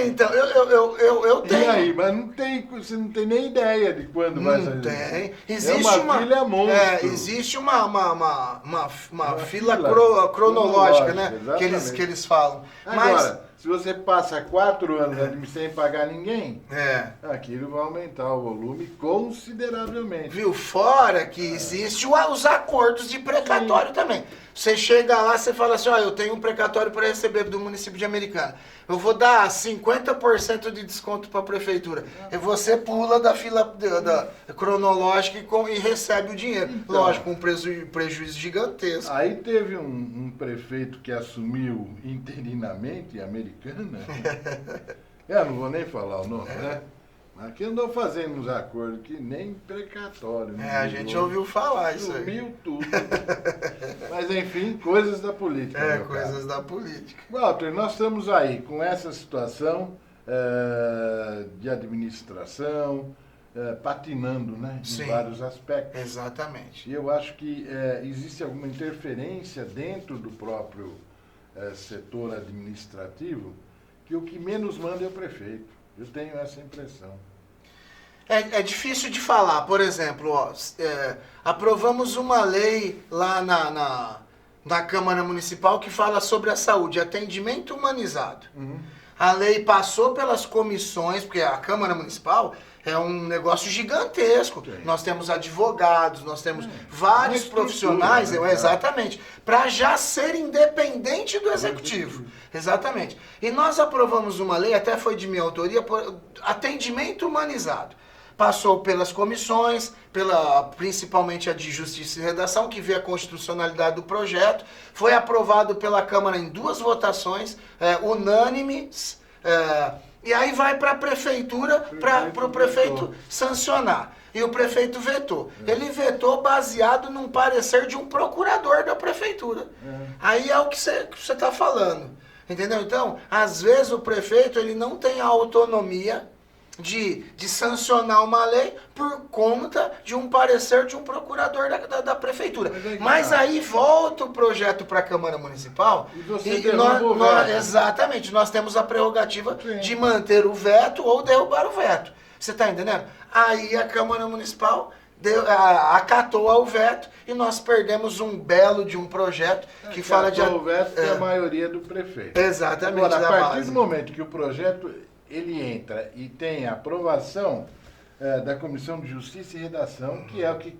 Então, eu E tenho. aí, mas não tem, você não tem nem ideia de quando vai Não sair. tem. É Existe uma filha monstro. existe uma fila fila cronológica, né? cronológica, Que eles falam. Agora, se você passa 4 anos sem pagar ninguém, Mas, aquilo vai aumentar o volume consideravelmente. viu? Fora que existe os acordos de precatório também. Você chega lá, você fala assim, ó, eu tenho um precatório para receber do município de Americana. Eu vou dar 50% de desconto para a prefeitura. E você pula da fila cronológica e recebe o dinheiro. Então. Lógico, um prejuízo gigantesco. Aí teve um prefeito que assumiu interinamente, Americana. Eu não vou nem falar o nome, né? Mas que andou fazendo uns acordos que nem precatório. A gente ouviu falar isso aí. Sumiu tudo. Mas enfim, coisas da política. meu Coisas caro. da política. Walter, nós estamos aí com essa situação de administração, patinando, né, Sim. em vários aspectos. Exatamente. E eu acho que existe alguma interferência dentro do próprio setor administrativo, que o que menos manda é o prefeito. Eu tenho essa impressão. É difícil de falar. Por exemplo, aprovamos uma lei lá na Câmara Municipal que fala sobre a saúde, atendimento humanizado. A lei passou pelas comissões, porque a Câmara Municipal é um negócio gigantesco. Sim. Nós temos advogados, nós temos vários Uma profissionais, estrutura, né? exatamente, para já ser independente do executivo. Exatamente. E nós aprovamos uma lei, até foi de minha autoria, por atendimento humanizado. Passou pelas comissões, principalmente a de Justiça e Redação, que vê a constitucionalidade do projeto. Foi aprovado pela Câmara em 2 votações, unânimes. E aí vai para a prefeitura, para o prefeito sancionar. E o prefeito vetou. Ele vetou baseado num parecer de um procurador da prefeitura. Aí é o que você está falando. Entendeu? Então, às vezes o prefeito ele não tem a autonomia de sancionar uma lei por conta de um parecer de um procurador da prefeitura. Mas aí volta o projeto para a Câmara Municipal E você derruba o veto. exatamente, nós temos a prerrogativa Sim. de manter o veto ou derrubar o veto. Você está entendendo? Aí a Câmara Municipal acatou ao veto e nós perdemos um belo de um projeto que fala de... o veto que é a maioria do prefeito. Exatamente. Agora, a da partir base. do momento que o projeto ele entra e tem a aprovação da Comissão de Justiça e Redação, que é o que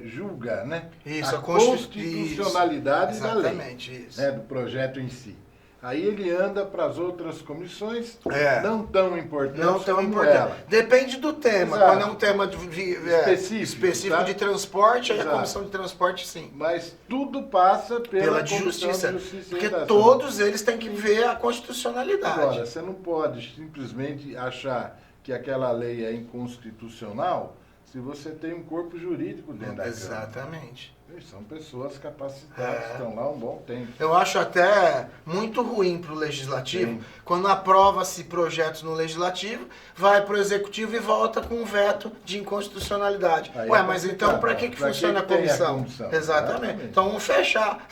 julga, né, Isso, a constitucionalidade isso. da lei, Exatamente, isso. né, do projeto em si. Aí ele anda para as outras comissões, É. não tão importantes Não tão como importante. ela. Depende do tema. Exato. Quando é um tema específico tá? de transporte, aí a Exato. Comissão de Transporte sim. Mas tudo passa pela De Comissão justiça. de Justiça e Porque Redação. todos eles têm que ver a constitucionalidade. Agora, você não pode simplesmente achar que aquela lei é inconstitucional se você tem um corpo jurídico dentro da Câmara. Exatamente. E são pessoas capacitadas, que estão lá um bom tempo. Eu acho até muito ruim para o Legislativo, Sim. quando aprova-se projetos no Legislativo, vai para o Executivo e volta com um veto de inconstitucionalidade. Aí Ué, é mas complicado. então para que Pra funciona a que tem a comissão? comissão? Exatamente. Exatamente. Então vamos fechar.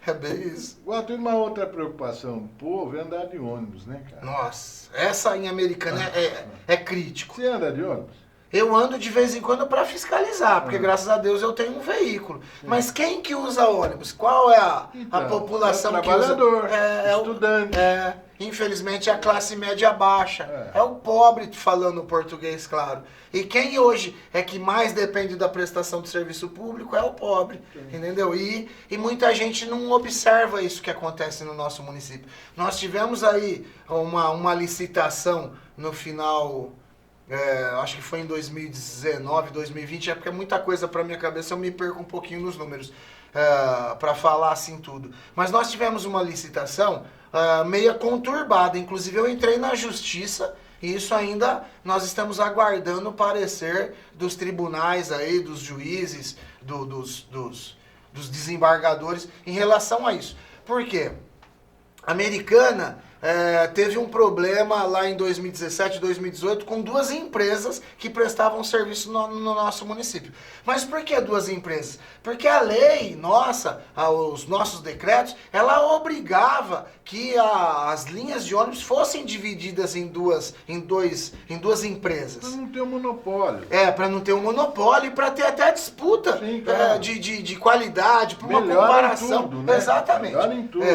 É bem isso. Agora, tem uma outra preocupação do povo, é andar de ônibus, né, cara? Nossa, essa em Americana é crítico. Você anda de ônibus? Eu ando de vez em quando para fiscalizar, porque graças a Deus eu tenho um veículo. Mas quem que usa ônibus? Qual é a população é o que usa? trabalhador, o estudante. Infelizmente é a classe média baixa. É. É o pobre, falando português, claro. E quem hoje é que mais depende da prestação de serviço público é o pobre, entendeu? E muita gente não observa isso que acontece no nosso município. Nós tivemos aí uma licitação no final acho que foi em 2019, 2020, é porque é muita coisa para minha cabeça, eu me perco um pouquinho nos números para falar assim tudo. Mas nós tivemos uma licitação meia conturbada, inclusive eu entrei na justiça e isso ainda nós estamos aguardando o parecer dos tribunais aí, dos juízes, dos desembargadores em relação a isso. Por quê? A Americana teve um problema lá em 2017, 2018 com duas empresas que prestavam serviço no nosso município. Mas por que duas empresas? Porque a lei nossa, os nossos decretos, ela obrigava que as linhas de ônibus fossem divididas em duas empresas. Para não ter um monopólio. Para não ter um monopólio e para ter até disputa. Sim, claro. De qualidade, para uma Melhora comparação. em tudo, né? Exatamente. Melhora em tudo.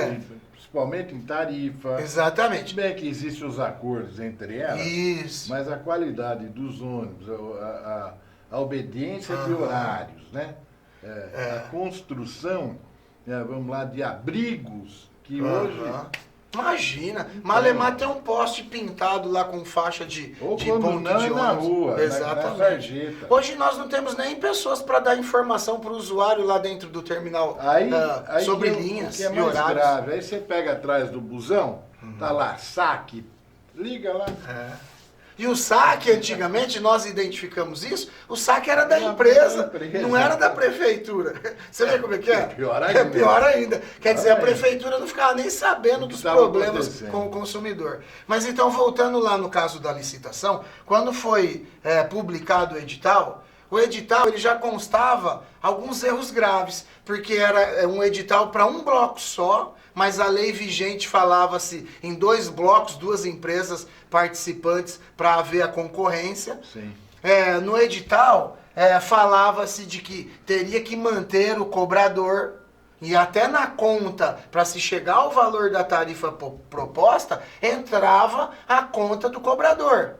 Principalmente em tarifa. Exatamente. Se bem que existem os acordos entre elas, Isso. mas a qualidade dos ônibus, a obediência de horários, né? A construção, vamos lá, de abrigos, que hoje... Imagina, Malemar tem um poste pintado lá com faixa de quando ponto não de é na ônibus. rua, Exatamente. na sarjeta. Hoje nós não temos nem pessoas para dar informação para o usuário lá dentro do terminal Aí sobre que linhas que é e mais horários. grave. Aí você pega atrás do busão, tá lá, saque, liga lá. E o saque, antigamente, nós identificamos isso, o saque era da empresa, não era da prefeitura. Você vê como é que é? Pior ainda. É pior ainda. Quer dizer, a ainda. prefeitura não ficava nem sabendo dos estava problemas acontecendo. com o consumidor. Mas então, voltando lá no caso da licitação, quando foi publicado o edital ele já constava alguns erros graves, porque era um edital para um bloco só, mas a lei vigente falava-se em 2 blocos, 2 empresas participantes para haver a concorrência. Sim. No edital, falava-se de que teria que manter o cobrador e até na conta, para se chegar ao valor da tarifa proposta, entrava a conta do cobrador.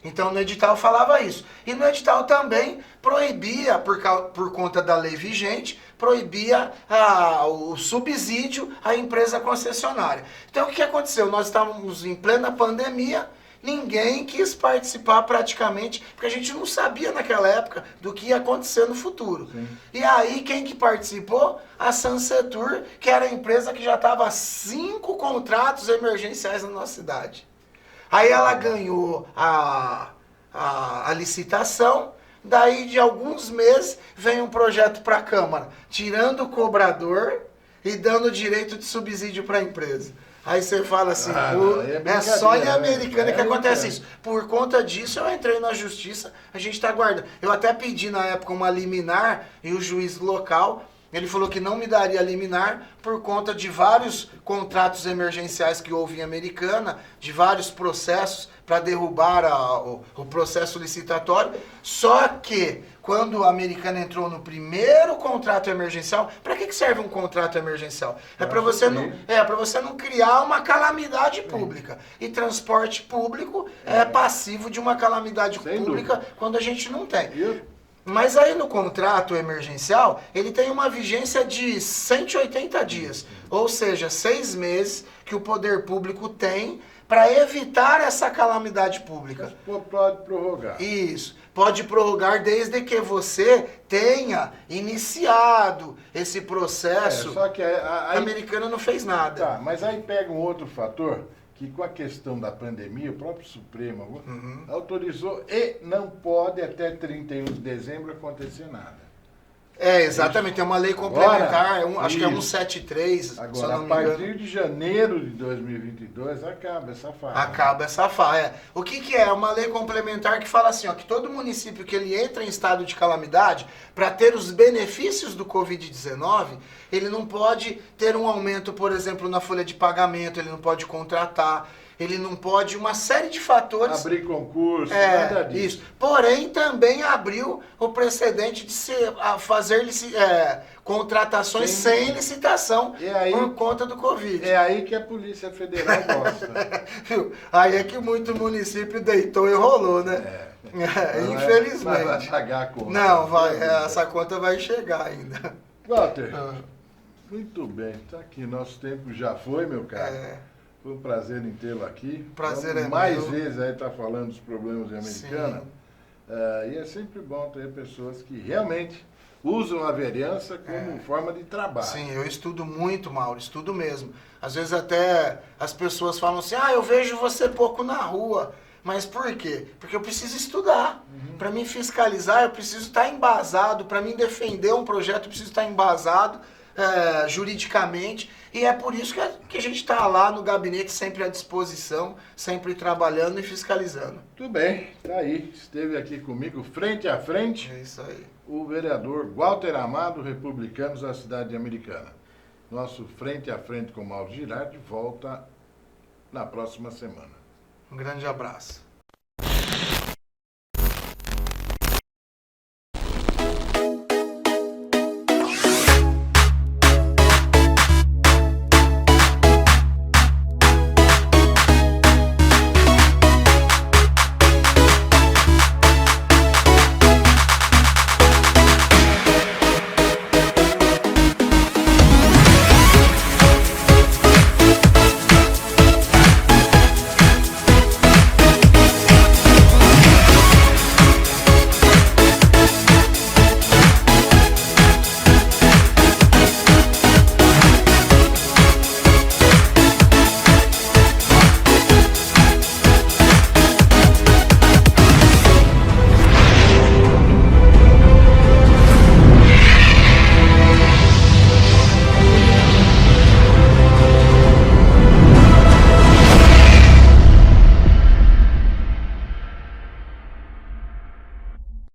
Então no edital falava isso. E no edital também proibia, por conta da lei vigente, proibia o subsídio à empresa concessionária. Então o que aconteceu? Nós estávamos em plena pandemia, ninguém quis participar praticamente, porque a gente não sabia naquela época do que ia acontecer no futuro. Sim. E aí quem que participou? A Sansetur, que era a empresa que já estava 5 contratos emergenciais na nossa cidade. Aí ela ganhou a licitação, daí de alguns meses vem um projeto para a Câmara, tirando o cobrador e dando direito de subsídio para a empresa. Aí você fala assim, é só em Americana que acontece isso. Por conta disso eu entrei na justiça, a gente está aguardando. Eu até pedi na época uma liminar e o juiz local... Ele falou que não me daria liminar por conta de vários contratos emergenciais que houve em Americana, de vários processos para derrubar o processo licitatório. Só que, quando a Americana entrou no primeiro contrato emergencial, para que serve um contrato emergencial? Para você não criar uma calamidade pública. E transporte público é passivo de uma calamidade pública quando a gente não tem. Mas aí no contrato emergencial, ele tem uma vigência de 180 dias. Ou seja, 6 meses que o poder público tem para evitar essa calamidade pública. Mas pode prorrogar. Isso. Pode prorrogar desde que você tenha iniciado esse processo. Só que a Americana não fez nada. Tá, mas aí pega um outro fator, que com a questão da pandemia, o próprio Supremo autorizou e não pode até 31 de dezembro acontecer nada. Exatamente, tem uma lei complementar, acho que é 173, agora, se eu não me a engano. partir de janeiro de 2022, acaba essa farra. Acaba essa farra. O que é? Uma lei complementar que fala assim, ó, que todo município que ele entra em estado de calamidade, para ter os benefícios do Covid-19, ele não pode ter um aumento, por exemplo, na folha de pagamento, ele não pode contratar, ele não pode, uma série de fatores... Abrir concurso, nada disso. Isso. Porém, também abriu o precedente de fazer contratações sem licitação por conta do Covid. É aí que a Polícia Federal gosta. Aí é que muito município deitou e rolou, né? Infelizmente. Vai pagar a conta. Não, essa conta vai chegar ainda. Walter, muito bem. Tá aqui, nosso tempo já foi, meu caro. Foi um prazer em tê-lo aqui. Prazer Vamos é mais meu. vezes aí estar falando dos problemas de Americana. Sim. E é sempre bom ter pessoas que realmente usam a vereança como forma de trabalho. Sim, eu estudo muito, Mauro, estudo mesmo. Às vezes até as pessoas falam assim, eu vejo você pouco na rua. Mas por quê? Porque eu preciso estudar. Para mim fiscalizar, eu preciso estar embasado. Para mim defender um projeto, eu preciso estar embasado juridicamente. E é por isso que a gente está lá no gabinete sempre à disposição, sempre trabalhando e fiscalizando. Tudo bem, tá aí. Esteve aqui comigo, frente a frente, É isso aí. o vereador Walter Amado, Republicanos da cidade de Americana. Nosso frente a frente com Mauro Girardi volta na próxima semana. Um grande abraço.